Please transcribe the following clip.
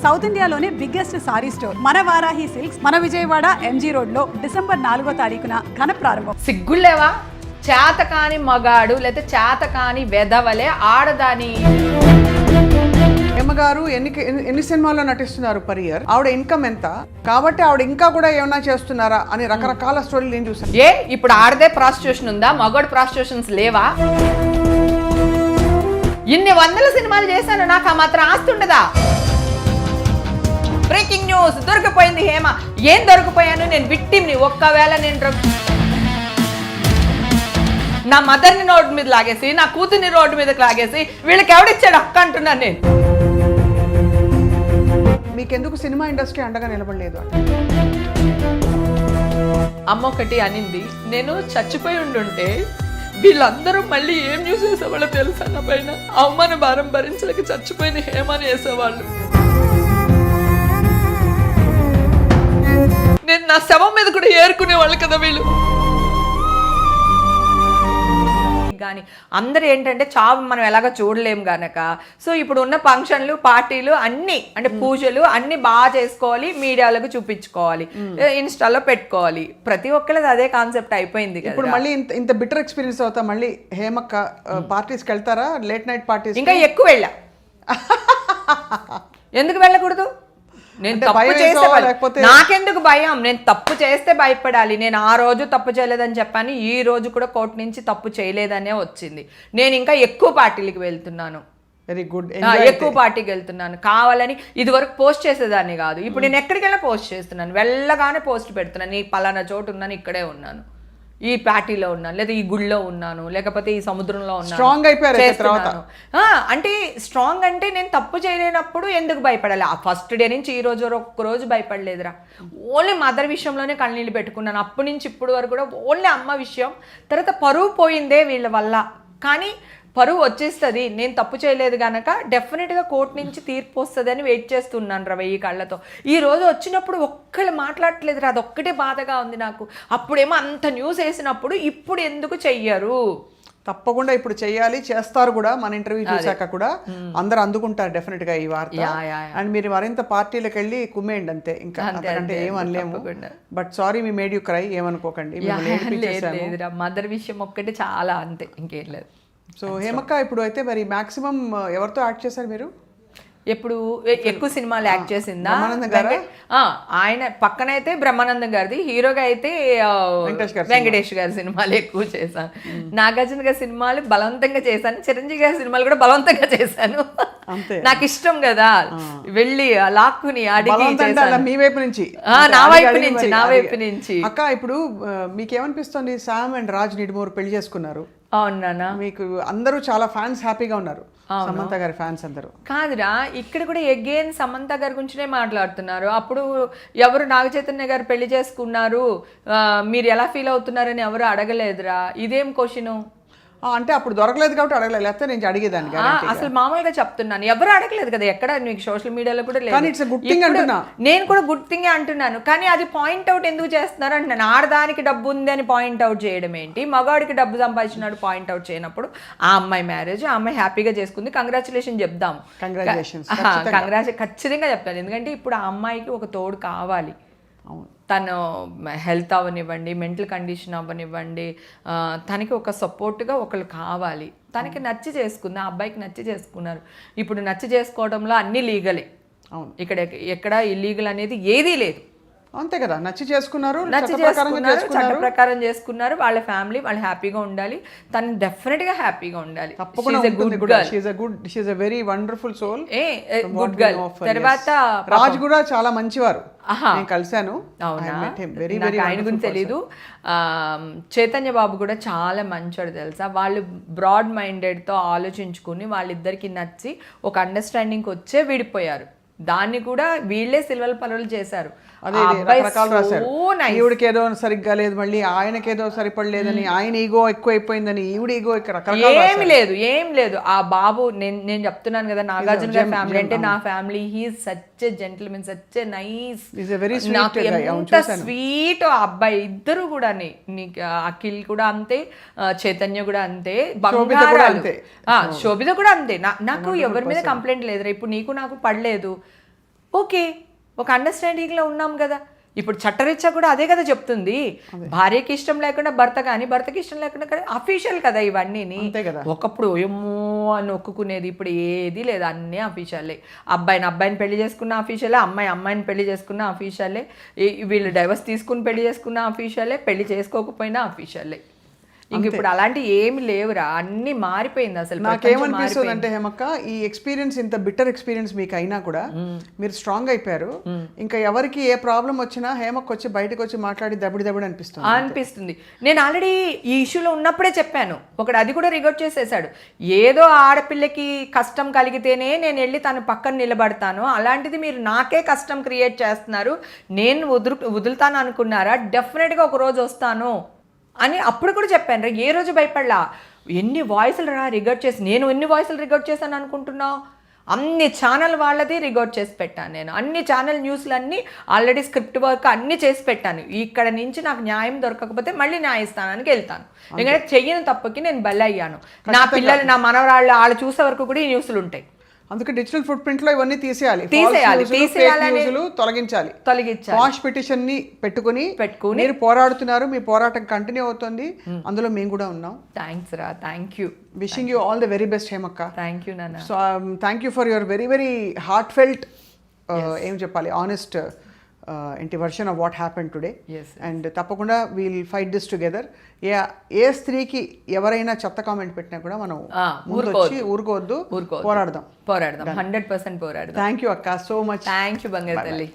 South ఇండియాలోనే biggest sorry store మన Varahi silks మన విజయవాడ ఎంజీ రోడ్ లో డిసెంబర్ 4వ తారీఖున ఘన ప్రారంభం. సిగ్గులేవా? చేతకాని మగాడు లేకపోతే చేతకాని వెదవలే ఆడదాని. హేమగారు ఎన్ని సినిమాల్లో నటిస్తున్నారు పర్ ఇయర్? ఆవిడ ఇన్కమ్ ఎంత? కాబట్టి ఆవిడ ఇంకా కూడా ఏమైనా చేస్తున్నారా అని రకరకాల స్టోరీలు నేను చూసాను. ఇప్పుడు ఆడదే ప్రాస్టిట్యూషన్ ఉందా? మగాడు ప్రాస్టిట్యూషన్స్ లేవా? ఇన్ని వందల సినిమాలు చేశాను, నాకు ఆ మాత్రం ఆస్తి ఉండదా? బ్రేకింగ్ న్యూస్, దొరికిపోయింది హేమ. ఏం దొరికిపోయాను? నేను విక్టిమ్ని. ఒక్కవేళ నేను నా మదర్ని రోడ్డు మీద లాగేసి, నా కూతుర్ని రోడ్డు మీదకి లాగేసి వీళ్ళకి ఎవడిచ్చాడు హక్కు అంటున్నాను నేను. మీకెందుకు సినిమా ఇండస్ట్రీ అండగా నిలబడలేదు? అమ్మ ఒకటి అనింది, నేను చచ్చిపోయి ఉండుంటే వీళ్ళందరూ మళ్ళీ ఏం న్యూస్ వేసేవాళ్ళు తెలుసా? నా పైన అవమాన భారం భరించలేక చచ్చిపోయిన హేమని వేసేవాళ్ళు. నేను నా శవం మీద కూడా ఏరుకునేవాళ్ళు కదా వీళ్ళు. కానీ అందరూ ఏంటంటే చావు మనం ఎలాగో చూడలేము గనక, సో ఇప్పుడు ఉన్న ఫంక్షన్లు పార్టీలు అన్నీ అంటే పూజలు అన్నీ బాగా చేసుకోవాలి, మీడియాలకు చూపించుకోవాలి, ఇన్స్టాలో పెట్టుకోవాలి. ప్రతి ఒక్కరికి అదే కాన్సెప్ట్ అయిపోయింది కదా. ఇప్పుడు మళ్ళీ ఇంత బిటర్ ఎక్స్పీరియన్స్ అవుతా మళ్ళీ హేమక్క పార్టీస్కి వెళ్తారా? లేట్ నైట్ పార్టీస్ ఇంకా ఎక్కువ వెళ్ళా. ఎందుకు వెళ్ళకూడదు? నేను తప్పు చేస్తే నాకెందుకు భయం? నేను తప్పు చేస్తే భయపడాలి. నేను ఆ రోజు తప్పు చేయలేదని చెప్పాను, ఈ రోజు కూడా కోర్టు నుంచి తప్పు చేయలేదనే వచ్చింది. నేను ఇంకా ఎక్కువ పార్టీలకు వెళ్తున్నాను, వెరీ గుడ్, ఎక్కువ పార్టీకి వెళ్తున్నాను. కావాలని ఇది వరకు పోస్ట్ చేసేదాన్ని కాదు, ఇప్పుడు నేను ఎక్కడికైనా పోస్ట్ చేస్తున్నాను. వెళ్ళగానే పోస్ట్ పెడుతున్నాను, నీ పలానా చోటు ఉన్నాను, ఇక్కడే ఉన్నాను, ఈ పార్టీలో ఉన్నాను, లేదా ఈ గుడిలో ఉన్నాను, లేకపోతే ఈ సముద్రంలో ఉన్నాను. స్ట్రాంగ్ అయిపోయారు. అంటే స్ట్రాంగ్ అంటే నేను తప్పు చేయలేనప్పుడు ఎందుకు భయపడాలి? ఆ ఫస్ట్ డే నుంచి ఈ రోజు ఒక్క రోజు భయపడలేదురా. ఓన్లీ మదర్ విషయంలోనే కన్నీళ్ళు పెట్టుకున్నాను. అప్పటి నుంచి ఇప్పుడు వరకు కూడా ఓన్లీ అమ్మ విషయం. తర్వాత పరువు పోయిందే వీళ్ళ వల్ల, కానీ పరువు వచ్చేస్తుంది. నేను తప్పు చేయలేదు కనుక డెఫినెట్గా కోర్టు నుంచి తీర్పు వస్తుంది అని వెయిట్ చేస్తున్నాను రా 1000 కళ్ళతో. ఈ రోజు వచ్చినప్పుడు ఒక్కళ్ళు మాట్లాడట్లేదు రా, అదొక్కటే బాధగా ఉంది నాకు. అప్పుడేమో అంత న్యూస్ వేసినప్పుడు ఇప్పుడు ఎందుకు చెయ్యరు? తప్పకుండా ఇప్పుడు చెయ్యాలి, చేస్తారు కూడా. మన ఇంటర్వ్యూ చూసాక కూడా అందరూ అందుకుంటారు డెఫినెట్ గా ఈ వార్త. అండ్ మీరు మరింత పార్టీలకు వెళ్ళి కుమ్మేయండి అంతే, ఇంకా అంతకంటే ఏం అనలేము. But sorry me made you cry, ఏమనుకోకండి. మదర్ విషయం ఒక్కటే చాలా, అంతే, ఇంకేం లేదు. సో హేమక్క, ఇప్పుడు అయితే మరి మాక్సిమం ఎవరితో యాక్ట్ చేశారు మీరు? ఎప్పుడు ఎక్కువ సినిమాలు యాక్ట్ చేసిందా? ఆయన పక్కనైతే బ్రహ్మానందం గారిది, హీరోగా అయితే వెంకటేష్ గారి సినిమాలు ఎక్కువ చేశాను. నాగార్జున గారి సినిమాలు బలవంతంగా చేశాను, చిరంజీవి గారి సినిమాలు కూడా బలవంతంగా చేశాను. నాకు ఇష్టం కదా, వెళ్ళి లాక్కుని అడిగి మీ వైపు నుంచి, నా వైపు నుంచి. అక్క, ఇప్పుడు మీకేమనిపిస్తుంది? శామ్ అండ్ రాజ్ నిడుమూరు పెళ్లి చేసుకున్నారు. అవునా? మీకు అందరూ చాలా ఫ్యాన్స్ హ్యాపీగా ఉన్నారు, సమంత గారి ఫ్యాన్స్ అందరూ. కాదురా, ఇక్కడ కూడా అగైన్ సమంత గారి గురించినే మాట్లాడుతున్నారు. అప్పుడు ఎవరు నాగ చైతన్య గారు పెళ్లి చేసుకున్నారు, మీరు ఎలా ఫీల్ అవుతున్నారని ఎవరు అడగలేదురా. ఇదేం క్వశ్చను? అంటే అప్పుడు దొరకలేదు కాబట్టి అడగలేదు, లేకపోతే నేను అడిగేదాన్ని. అసలు మామూలుగా చెప్తున్నాను, ఎవరు అడగలేదు కదా ఎక్కడ, నీకు సోషల్ మీడియాలో కూడా లేదు. నేను కూడా గుడ్ థింగ్ అంటున్నాను, కానీ అది పాయింట్ అవుట్ ఎందుకు చేస్తున్నారు అంటున్నాను. ఆడదానికి డబ్బు ఉంది అని పాయింట్ అవుట్ చేయడం ఏంటి? మగాడికి డబ్బు సంపాదించినాడు పాయింట్ అవుట్ చేయనప్పుడు ఆ అమ్మాయి మ్యారేజ్, ఆ అమ్మాయి హ్యాపీగా చేసుకుంది, కంగ్రాచులేషన్ చెప్దాం. ఖచ్చితంగా చెప్తాను. ఎందుకంటే ఇప్పుడు ఆ అమ్మాయికి ఒక తోడు కావాలి. తను హెల్త్ అవ్వనివ్వండి, మెంటల్ కండిషన్ అవ్వనివ్వండి, తనకి ఒక సపోర్ట్గా ఒకళ్ళు కావాలి. తనకి నచ్చి చేసుకుంది, ఆ అబ్బాయికి నచ్చి చేసుకున్నారు. ఇప్పుడు నచ్చి చేసుకోవడంలో అన్నీ లీగలే. అవును, ఇక్కడ ఎక్కడ ఇల్లీగల్ అనేది ఏదీ లేదు. అంతే కదా, నచ్చి చేసుకున్నారు, చట్ట ప్రకారం చేసుకున్నారు. వాళ్ళ ఫ్యామిలీ వాళ్ళు హ్యాపీగా ఉండాలి, తను డెఫినెట్ గా హ్యాపీగా ఉండాలి. Very wonderful soul, good girl. తర్వాత రాజ్ కూడా చాలా మంచివారు, నేను కలిశాను. ఆయన గురించి తెలీదు. చైతన్య బాబు కూడా చాలా మంచోడు తెలుసా. వాళ్ళు బ్రాడ్ మైండెడ్తో ఆలోచించుకుని వాళ్ళిద్దరికి నచ్చి ఒక అండర్స్టాండింగ్కి వచ్చే విడిపోయారు. దాన్ని కూడా వీళ్ళే సిల్వర్ పనులు చేశారు. ఈవిడికి ఏదో సరిగ్గా లేదు, మళ్ళీ ఆయనకేదో సరిపడలేదని, ఆయన ఈగో ఎక్కువైపోయిందని, ఈవిడ ఈగో ఏం లేదు. ఆ బాబు నేను చెప్తున్నాను కదా, నాగార్జున గారి ఫ్యామిలీ అంటే నా family. He is such a gentleman, such a nice, నాకు ఎంత స్వీట్ ఆ అబ్బాయి. ఇద్దరు కూడా, నీకు అఖిల్ కూడా అంతే, చైతన్య కూడా అంతే, శోభిత కూడా అంతే. నాకు ఎవరి మీద కంప్లైంట్ లేదురా. ఇప్పుడు నీకు నాకు పడలేదు, ఓకే, ఒక అండర్స్టాండింగ్లో ఉన్నాం కదా. ఇప్పుడు చట్టరీత్యా కూడా అదే కదా చెప్తుంది, భార్యకి ఇష్టం లేకుండా భర్త కానీ, భర్తకి ఇష్టం లేకుండా కానీ అఫీషియల్ కదా ఇవన్నీ. అంతే కదా. ఒకప్పుడు ఏమో అని ఒక్కునేది, ఇప్పుడు ఏది లేదు, అన్నీ అఫీషియలే. అబ్బాయిని పెళ్లి చేసుకున్న అఫీషియలే, అమ్మాయిని పెళ్లి చేసుకున్న అఫీషియలే, వీళ్ళు డైవర్స్ తీసుకుని పెళ్లి చేసుకున్న అఫీషియలే, పెళ్లి చేసుకోకపోయినా అఫీషియలే. ఇంక ఇప్పుడు అలాంటి ఏమి లేవురా, అన్ని మారిపోయింది అసలు. నాకేమనిపిస్తుంది అంటే హేమక్క, ఈ ఎక్స్పీరియన్స్ ఇంత బిట్టర్ ఎక్స్పీరియన్స్ మీకు అయినా కూడా మీరు స్ట్రాంగ్ అయిపోయారు. ఇంకా ఎవరికి ఏ ప్రాబ్లం వచ్చినా హేమక్క వచ్చి బయటకు వచ్చి మాట్లాడి దబిడి అనిపిస్తుంది. నేను ఆల్రెడీ ఈ ఇష్యూలో ఉన్నప్పుడే చెప్పాను, ఒకడు అది కూడా రికార్డ్ చేసేసాడు. ఏదో ఆడపిల్లకి కష్టం కలిగితేనే నేను వెళ్ళి తన పక్కన నిలబడతాను, అలాంటిది మీరు నాకే కష్టం క్రియేట్ చేస్తున్నారు, నేను వదులుతాను అనుకున్నారా, డెఫినెట్గా ఒక రోజు వస్తాను అని అప్పుడు కూడా చెప్పాను రా. ఏ రోజు భయపడలా. ఎన్ని వాయిస్లు రా రికార్డ్ చేసి, నేను ఎన్ని వాయిస్లు రికార్డ్ చేశాను అనుకుంటున్నావు? అన్ని ఛానల్ వాళ్ళది రికార్డ్ చేసి పెట్టాను నేను. అన్ని ఛానల్ న్యూస్లు అన్నీ ఆల్రెడీ స్క్రిప్ట్ వర్క్ అన్నీ చేసి పెట్టాను. ఇక్కడ నుంచి నాకు న్యాయం దొరకకపోతే మళ్ళీ న్యాయస్థానానికి వెళ్తాను. ఎందుకంటే చెయ్యని తప్పుకి నేను బలయ్యాను. నా పిల్లలు, నా మనవరాళ్ళు వాళ్ళు చూసే వరకు కూడా ఈ న్యూస్లు ఉంటాయి. అందుకే డిజిటల్ ఫుట్ ప్రింట్ లో ఇవన్నీ తీసేయాలి, తొలగించాలి. వాష్ పిటిషన్ ని పెట్టుకుని మీరు పోరాడుతున్నారు, మీ పోరాటం కంటిన్యూ అవుతుంది, అందులో మేము కూడా ఉన్నాం. థ్యాంక్స్ రా, thank you. Wishing you all the very best హేమక్క. థ్యాంక్ యూ నాన్న. So thank you for your very very heartfelt, ఏం చెప్పాలి, ఆనెస్ట్ ఏంటి version of what happen today. And తప్పకుండా వీల్ ఫైట్ దిస్ టుగెదర్. ఏ స్త్రీకి ఎవరైనా చెత్త కామెంట్ పెట్టినా కూడా మనం ఊరుకోవద్దు, పోరాడదాం. 100% పోరాడదాం. థ్యాంక్ యూ అక్క, సో మచ్. థ్యాంక్ యూ బంగారు తల్లి.